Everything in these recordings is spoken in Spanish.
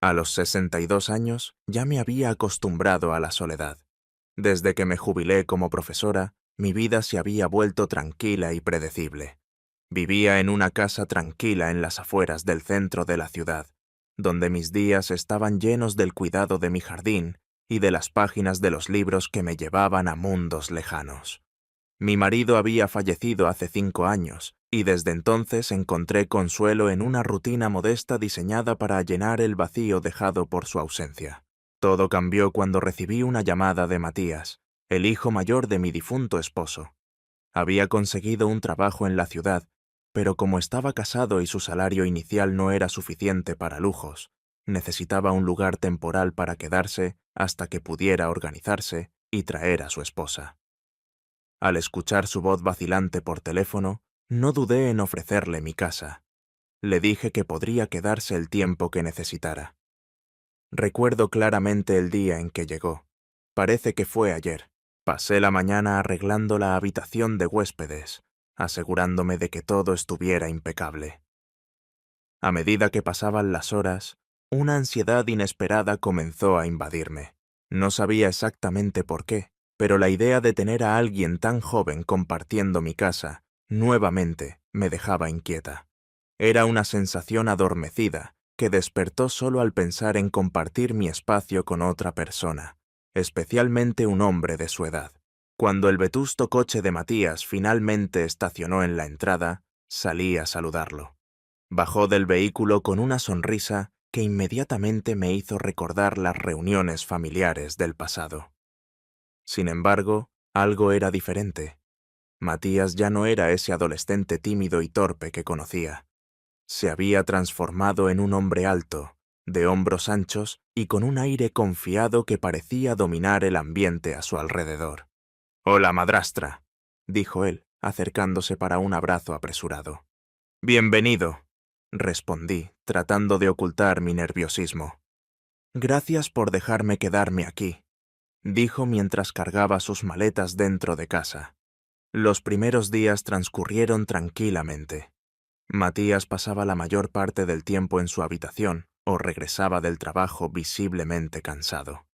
A los 62 años ya me había acostumbrado a la soledad. Desde que me jubilé como profesora, mi vida se había vuelto tranquila y predecible. Vivía en una casa tranquila en las afueras del centro de la ciudad, donde mis días estaban llenos del cuidado de mi jardín y de las páginas de los libros que me llevaban a mundos lejanos. Mi marido había fallecido hace 5 años, y desde entonces encontré consuelo en una rutina modesta diseñada para llenar el vacío dejado por su ausencia. Todo cambió cuando recibí una llamada de Matías, el hijo mayor de mi difunto esposo. Había conseguido un trabajo en la ciudad, pero como estaba casado y su salario inicial no era suficiente para lujos, necesitaba un lugar temporal para quedarse hasta que pudiera organizarse y traer a su esposa. Al escuchar su voz vacilante por teléfono, no dudé en ofrecerle mi casa. Le dije que podría quedarse el tiempo que necesitara. Recuerdo claramente el día en que llegó. Parece que fue ayer. Pasé la mañana arreglando la habitación de huéspedes, asegurándome de que todo estuviera impecable. A medida que pasaban las horas, una ansiedad inesperada comenzó a invadirme. No sabía exactamente por qué, pero la idea de tener a alguien tan joven compartiendo mi casa, nuevamente, me dejaba inquieta. Era una sensación adormecida, que despertó solo al pensar en compartir mi espacio con otra persona, especialmente un hombre de su edad. Cuando el vetusto coche de Matías finalmente estacionó en la entrada, salí a saludarlo. Bajó del vehículo con una sonrisa que inmediatamente me hizo recordar las reuniones familiares del pasado. Sin embargo, algo era diferente. Matías ya no era ese adolescente tímido y torpe que conocía. Se había transformado en un hombre alto, de hombros anchos y con un aire confiado que parecía dominar el ambiente a su alrededor. «Hola, madrastra», dijo él, acercándose para un abrazo apresurado. «Bienvenido», respondí, tratando de ocultar mi nerviosismo. «Gracias por dejarme quedarme aquí», dijo mientras cargaba sus maletas dentro de casa. Los primeros días transcurrieron tranquilamente. Matías pasaba la mayor parte del tiempo en su habitación o regresaba del trabajo visiblemente cansado.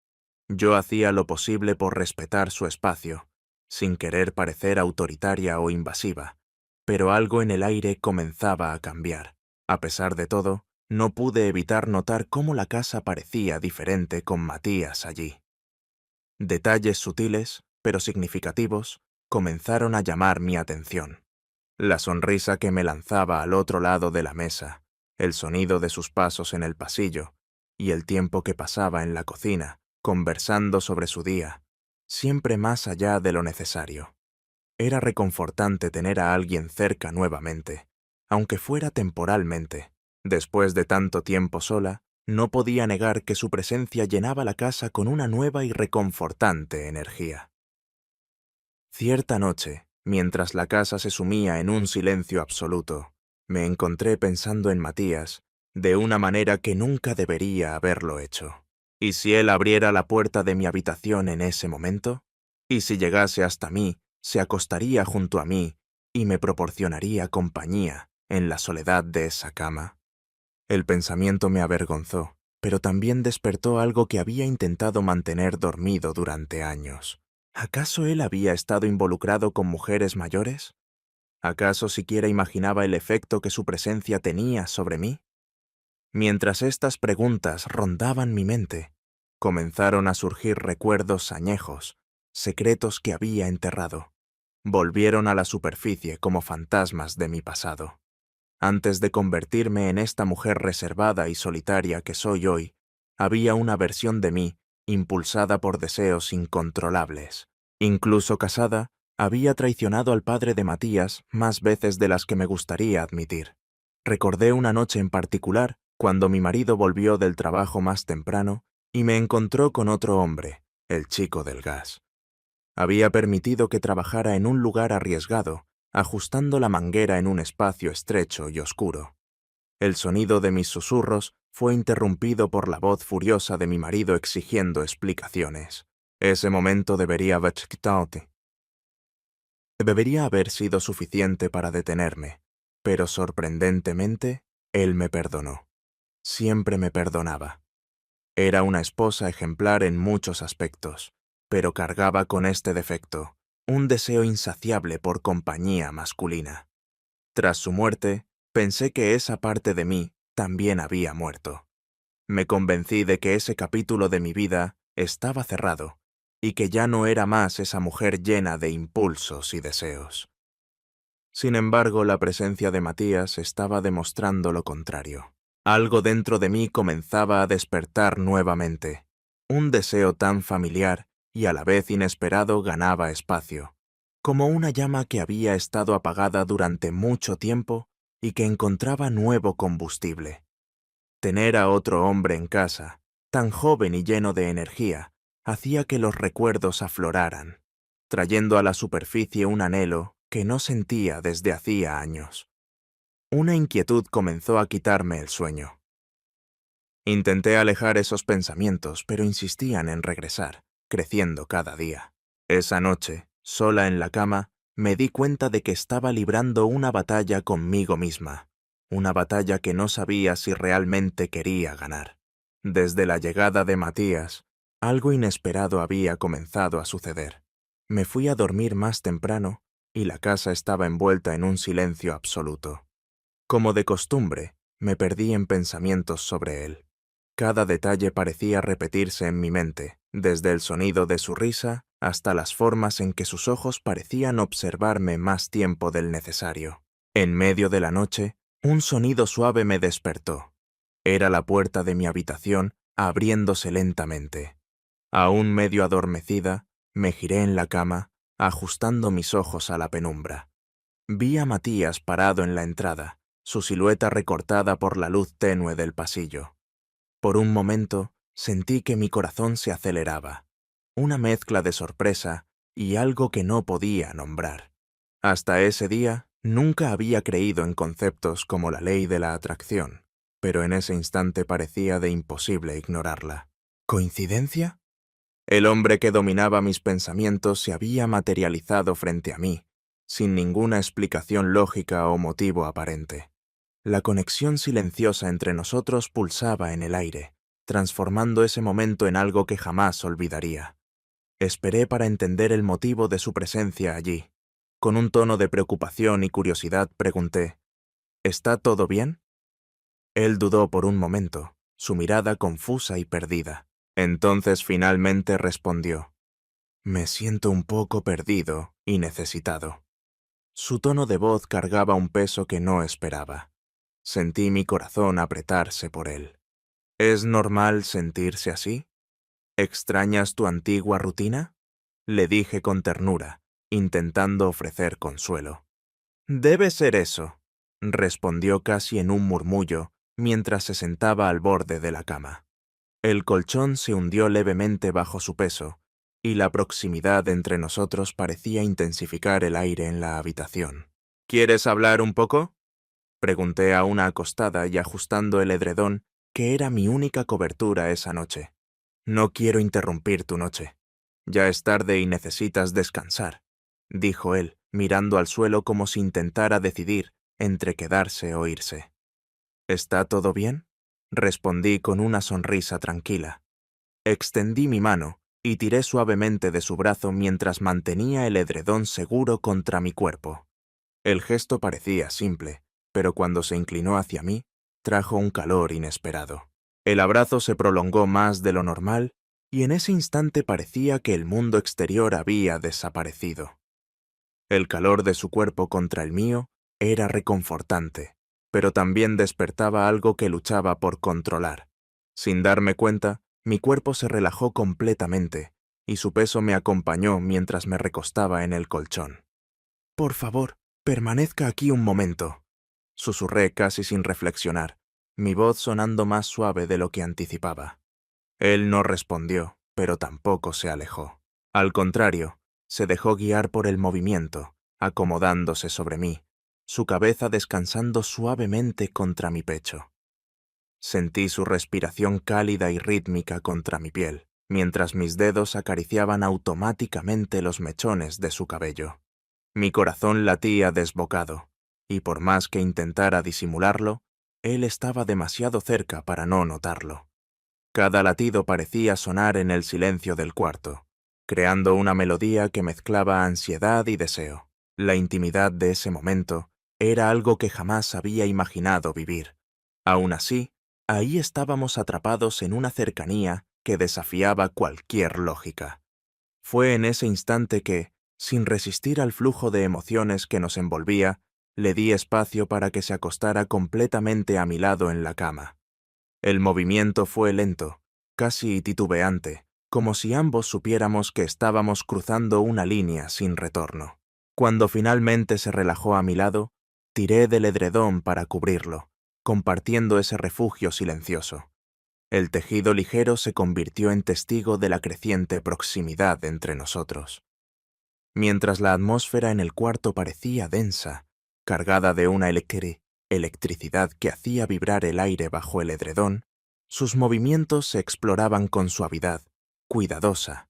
Yo hacía lo posible por respetar su espacio, sin querer parecer autoritaria o invasiva, pero algo en el aire comenzaba a cambiar. A pesar de todo, no pude evitar notar cómo la casa parecía diferente con Matías allí. Detalles sutiles, pero significativos, comenzaron a llamar mi atención. La sonrisa que me lanzaba al otro lado de la mesa, el sonido de sus pasos en el pasillo y el tiempo que pasaba en la cocina, conversando sobre su día, siempre más allá de lo necesario. Era reconfortante tener a alguien cerca nuevamente, aunque fuera temporalmente. Después de tanto tiempo sola, no podía negar que su presencia llenaba la casa con una nueva y reconfortante energía. Cierta noche, mientras la casa se sumía en un silencio absoluto, me encontré pensando en Matías de una manera que nunca debería haberlo hecho. ¿Y si él abriera la puerta de mi habitación en ese momento? ¿Y si llegase hasta mí, se acostaría junto a mí y me proporcionaría compañía en la soledad de esa cama? El pensamiento me avergonzó, pero también despertó algo que había intentado mantener dormido durante años. ¿Acaso él había estado involucrado con mujeres mayores? ¿Acaso siquiera imaginaba el efecto que su presencia tenía sobre mí? Mientras estas preguntas rondaban mi mente, comenzaron a surgir recuerdos añejos, secretos que había enterrado. Volvieron a la superficie como fantasmas de mi pasado. Antes de convertirme en esta mujer reservada y solitaria que soy hoy, había una versión de mí impulsada por deseos incontrolables. Incluso casada, había traicionado al padre de Matías más veces de las que me gustaría admitir. Recordé una noche en particular cuando mi marido volvió del trabajo más temprano y me encontró con otro hombre, el chico del gas. Había permitido que trabajara en un lugar arriesgado, ajustando la manguera en un espacio estrecho y oscuro. El sonido de mis susurros fue interrumpido por la voz furiosa de mi marido exigiendo explicaciones. Ese momento debería haber sido suficiente para detenerme, pero sorprendentemente, él me perdonó. Siempre me perdonaba. Era una esposa ejemplar en muchos aspectos, pero cargaba con este defecto, un deseo insaciable por compañía masculina. Tras su muerte, pensé que esa parte de mí también había muerto. Me convencí de que ese capítulo de mi vida estaba cerrado y que ya no era más esa mujer llena de impulsos y deseos. Sin embargo, la presencia de Matías estaba demostrando lo contrario. Algo dentro de mí comenzaba a despertar nuevamente. Un deseo tan familiar y a la vez inesperado ganaba espacio, como una llama que había estado apagada durante mucho tiempo y que encontraba nuevo combustible. Tener a otro hombre en casa, tan joven y lleno de energía, hacía que los recuerdos afloraran, trayendo a la superficie un anhelo que no sentía desde hacía años. Una inquietud comenzó a quitarme el sueño. Intenté alejar esos pensamientos, pero insistían en regresar, creciendo cada día. Esa noche, sola en la cama, me di cuenta de que estaba librando una batalla conmigo misma, una batalla que no sabía si realmente quería ganar. Desde la llegada de Matías, algo inesperado había comenzado a suceder. Me fui a dormir más temprano y la casa estaba envuelta en un silencio absoluto. Como de costumbre, me perdí en pensamientos sobre él. Cada detalle parecía repetirse en mi mente, desde el sonido de su risa hasta las formas en que sus ojos parecían observarme más tiempo del necesario. En medio de la noche, un sonido suave me despertó. Era la puerta de mi habitación abriéndose lentamente. Aún medio adormecida, me giré en la cama, ajustando mis ojos a la penumbra. Vi a Matías parado en la entrada, su silueta recortada por la luz tenue del pasillo. Por un momento, sentí que mi corazón se aceleraba, una mezcla de sorpresa y algo que no podía nombrar. Hasta ese día, nunca había creído en conceptos como la ley de la atracción, pero en ese instante parecía de imposible ignorarla. ¿Coincidencia? El hombre que dominaba mis pensamientos se había materializado frente a mí, sin ninguna explicación lógica o motivo aparente. La conexión silenciosa entre nosotros pulsaba en el aire, transformando ese momento en algo que jamás olvidaría. Esperé para entender el motivo de su presencia allí. Con un tono de preocupación y curiosidad pregunté, ¿está todo bien? Él dudó por un momento, su mirada confusa y perdida. Entonces finalmente respondió, me siento un poco perdido y necesitado. Su tono de voz cargaba un peso que no esperaba. Sentí mi corazón apretarse por él. ¿Es normal sentirse así? ¿Extrañas tu antigua rutina? Le dije con ternura, intentando ofrecer consuelo. Debe ser eso, respondió casi en un murmullo mientras se sentaba al borde de la cama. El colchón se hundió levemente bajo su peso, y la proximidad entre nosotros parecía intensificar el aire en la habitación. ¿Quieres hablar un poco? Pregunté a una acostada y ajustando el edredón, que era mi única cobertura esa noche. No quiero interrumpir tu noche. Ya es tarde y necesitas descansar, dijo él, mirando al suelo como si intentara decidir entre quedarse o irse. ¿Está todo bien? Respondí con una sonrisa tranquila. Extendí mi mano y tiré suavemente de su brazo mientras mantenía el edredón seguro contra mi cuerpo. El gesto parecía simple, pero cuando se inclinó hacia mí, trajo un calor inesperado. El abrazo se prolongó más de lo normal y en ese instante parecía que el mundo exterior había desaparecido. El calor de su cuerpo contra el mío era reconfortante, pero también despertaba algo que luchaba por controlar. Sin darme cuenta, mi cuerpo se relajó completamente y su peso me acompañó mientras me recostaba en el colchón. Por favor, permanezca aquí un momento, susurré casi sin reflexionar, mi voz sonando más suave de lo que anticipaba. Él no respondió, pero tampoco se alejó. Al contrario, se dejó guiar por el movimiento, acomodándose sobre mí, su cabeza descansando suavemente contra mi pecho. Sentí su respiración cálida y rítmica contra mi piel, mientras mis dedos acariciaban automáticamente los mechones de su cabello. Mi corazón latía desbocado, y por más que intentara disimularlo, él estaba demasiado cerca para no notarlo. Cada latido parecía sonar en el silencio del cuarto, creando una melodía que mezclaba ansiedad y deseo. La intimidad de ese momento era algo que jamás había imaginado vivir. Aún así, ahí estábamos atrapados en una cercanía que desafiaba cualquier lógica. Fue en ese instante que, sin resistir al flujo de emociones que nos envolvía, le di espacio para que se acostara completamente a mi lado en la cama. El movimiento fue lento, casi titubeante, como si ambos supiéramos que estábamos cruzando una línea sin retorno. Cuando finalmente se relajó a mi lado, tiré del edredón para cubrirlo, compartiendo ese refugio silencioso. El tejido ligero se convirtió en testigo de la creciente proximidad entre nosotros. Mientras la atmósfera en el cuarto parecía densa, cargada de una electricidad que hacía vibrar el aire bajo el edredón, sus movimientos se exploraban con suavidad, cuidadosa.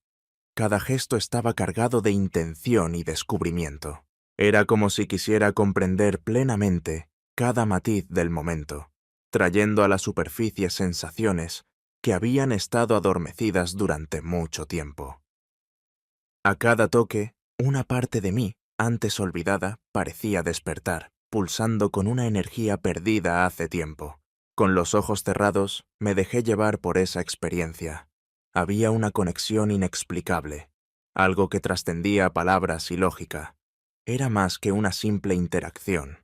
Cada gesto estaba cargado de intención y descubrimiento. Era como si quisiera comprender plenamente cada matiz del momento, trayendo a la superficie sensaciones que habían estado adormecidas durante mucho tiempo. A cada toque, una parte de mí, antes olvidada, parecía despertar, pulsando con una energía perdida hace tiempo. Con los ojos cerrados, me dejé llevar por esa experiencia. Había una conexión inexplicable, algo que trascendía palabras y lógica. Era más que una simple interacción.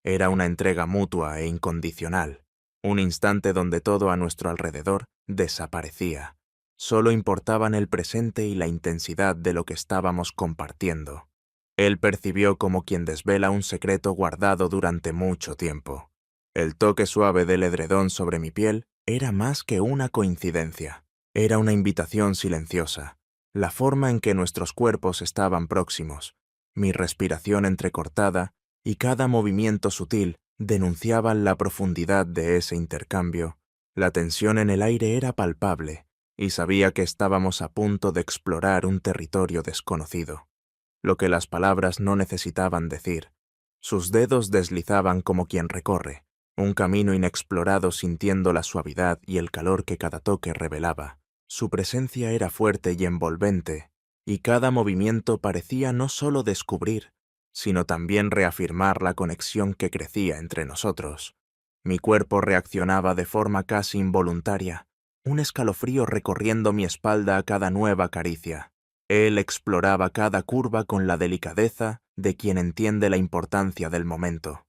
Era una entrega mutua e incondicional, un instante donde todo a nuestro alrededor desaparecía. Solo importaban el presente y la intensidad de lo que estábamos compartiendo. Él percibió como quien desvela un secreto guardado durante mucho tiempo. El toque suave del edredón sobre mi piel era más que una coincidencia. Era una invitación silenciosa. La forma en que nuestros cuerpos estaban próximos, mi respiración entrecortada y cada movimiento sutil denunciaban la profundidad de ese intercambio. La tensión en el aire era palpable, y sabía que estábamos a punto de explorar un territorio desconocido, lo que las palabras no necesitaban decir. Sus dedos deslizaban como quien recorre un camino inexplorado, sintiendo la suavidad y el calor que cada toque revelaba. Su presencia era fuerte y envolvente, y cada movimiento parecía no solo descubrir, sino también reafirmar la conexión que crecía entre nosotros. Mi cuerpo reaccionaba de forma casi involuntaria, un escalofrío recorriendo mi espalda a cada nueva caricia. Él exploraba cada curva con la delicadeza de quien entiende la importancia del momento.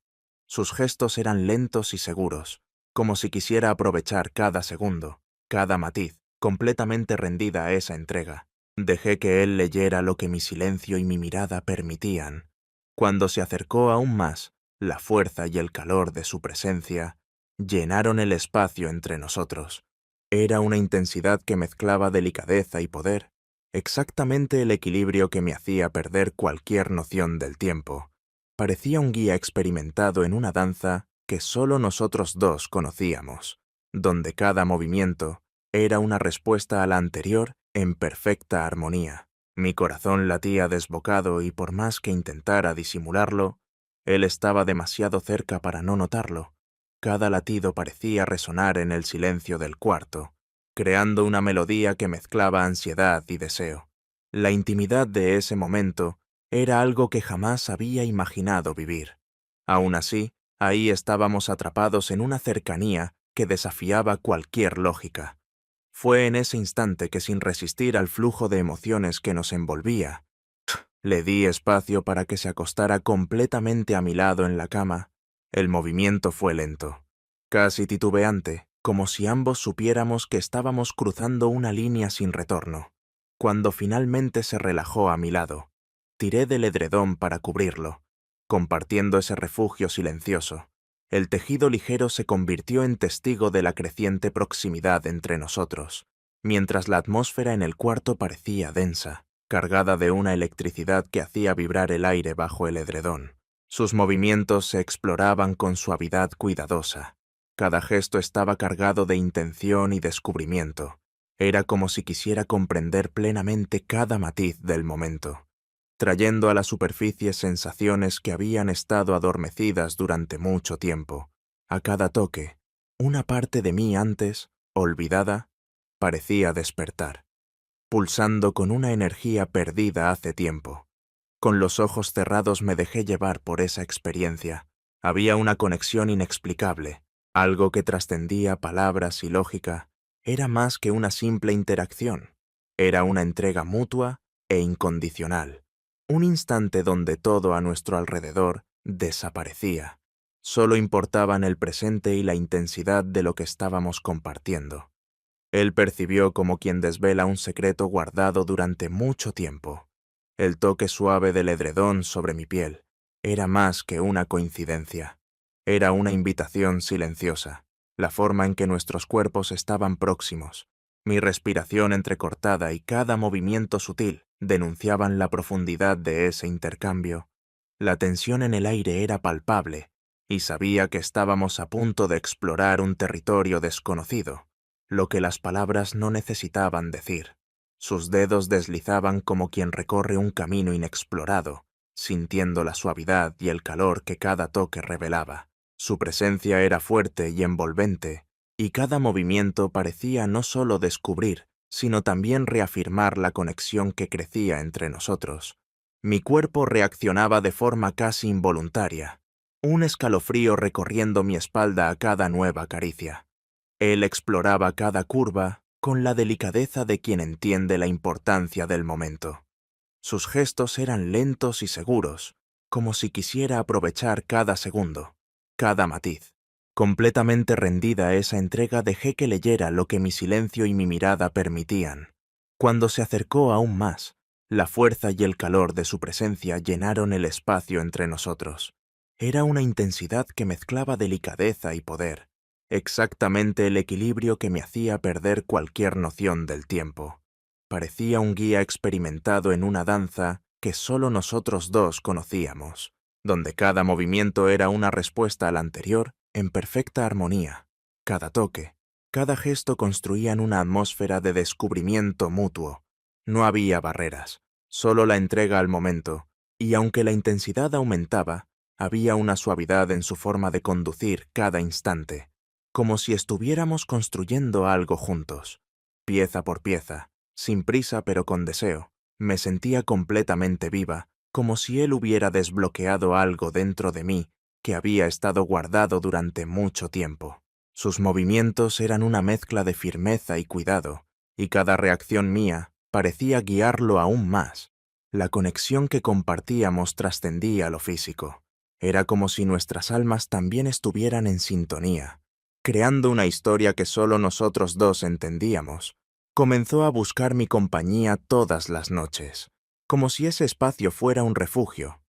Sus gestos eran lentos y seguros, como si quisiera aprovechar cada segundo, cada matiz, completamente rendida a esa entrega. Dejé que él leyera lo que mi silencio y mi mirada permitían. Cuando se acercó aún más, la fuerza y el calor de su presencia llenaron el espacio entre nosotros. Era una intensidad que mezclaba delicadeza y poder, exactamente el equilibrio que me hacía perder cualquier noción del tiempo. Parecía un guía experimentado en una danza que solo nosotros dos conocíamos, donde cada movimiento era una respuesta a la anterior en perfecta armonía. Mi corazón latía desbocado y por más que intentara disimularlo, él estaba demasiado cerca para no notarlo. Cada latido parecía resonar en el silencio del cuarto, creando una melodía que mezclaba ansiedad y deseo. La intimidad de ese momento era algo que jamás había imaginado vivir. Aún así, ahí estábamos atrapados en una cercanía que desafiaba cualquier lógica. Fue en ese instante que, sin resistir al flujo de emociones que nos envolvía, le di espacio para que se acostara completamente a mi lado en la cama. El movimiento fue lento, casi titubeante, como si ambos supiéramos que estábamos cruzando una línea sin retorno. Cuando finalmente se relajó a mi lado, tiré del edredón para cubrirlo, compartiendo ese refugio silencioso. El tejido ligero se convirtió en testigo de la creciente proximidad entre nosotros, mientras la atmósfera en el cuarto parecía densa, cargada de una electricidad que hacía vibrar el aire bajo el edredón. Sus movimientos se exploraban con suavidad cuidadosa. Cada gesto estaba cargado de intención y descubrimiento. Era como si quisiera comprender plenamente cada matiz del momento, trayendo a la superficie sensaciones que habían estado adormecidas durante mucho tiempo. A cada toque, una parte de mí antes, olvidada, parecía despertar, pulsando con una energía perdida hace tiempo. Con los ojos cerrados me dejé llevar por esa experiencia. Había una conexión inexplicable, algo que trascendía palabras y lógica. Era más que una simple interacción. Era una entrega mutua e incondicional. Un instante donde todo a nuestro alrededor desaparecía. Solo importaban el presente y la intensidad de lo que estábamos compartiendo. Él percibió como quien desvela un secreto guardado durante mucho tiempo. El toque suave del edredón sobre mi piel era más que una coincidencia. Era una invitación silenciosa, la forma en que nuestros cuerpos estaban próximos. Mi respiración entrecortada y cada movimiento sutil denunciaban la profundidad de ese intercambio. La tensión en el aire era palpable, y sabía que estábamos a punto de explorar un territorio desconocido, lo que las palabras no necesitaban decir. Sus dedos deslizaban como quien recorre un camino inexplorado, sintiendo la suavidad y el calor que cada toque revelaba. Su presencia era fuerte y envolvente, y cada movimiento parecía no solo descubrir, sino también reafirmar la conexión que crecía entre nosotros. Mi cuerpo reaccionaba de forma casi involuntaria, un escalofrío recorriendo mi espalda a cada nueva caricia. Él exploraba cada curva con la delicadeza de quien entiende la importancia del momento. Sus gestos eran lentos y seguros, como si quisiera aprovechar cada segundo, cada matiz. Completamente rendida a esa entrega dejé que leyera lo que mi silencio y mi mirada permitían. Cuando se acercó aún más, la fuerza y el calor de su presencia llenaron el espacio entre nosotros. Era una intensidad que mezclaba delicadeza y poder, exactamente el equilibrio que me hacía perder cualquier noción del tiempo. Parecía un guía experimentado en una danza que solo nosotros dos conocíamos, donde cada movimiento era una respuesta al anterior en perfecta armonía. Cada toque, cada gesto construían una atmósfera de descubrimiento mutuo. No había barreras, solo la entrega al momento, y aunque la intensidad aumentaba, había una suavidad en su forma de conducir cada instante, como si estuviéramos construyendo algo juntos, pieza por pieza, sin prisa pero con deseo. Me sentía completamente viva, como si él hubiera desbloqueado algo dentro de mí que había estado guardado durante mucho tiempo. Sus movimientos eran una mezcla de firmeza y cuidado, y cada reacción mía parecía guiarlo aún más. La conexión que compartíamos trascendía lo físico. Era como si nuestras almas también estuvieran en sintonía, creando una historia que solo nosotros dos entendíamos. Comenzó a buscar mi compañía todas las noches, como si ese espacio fuera un refugio,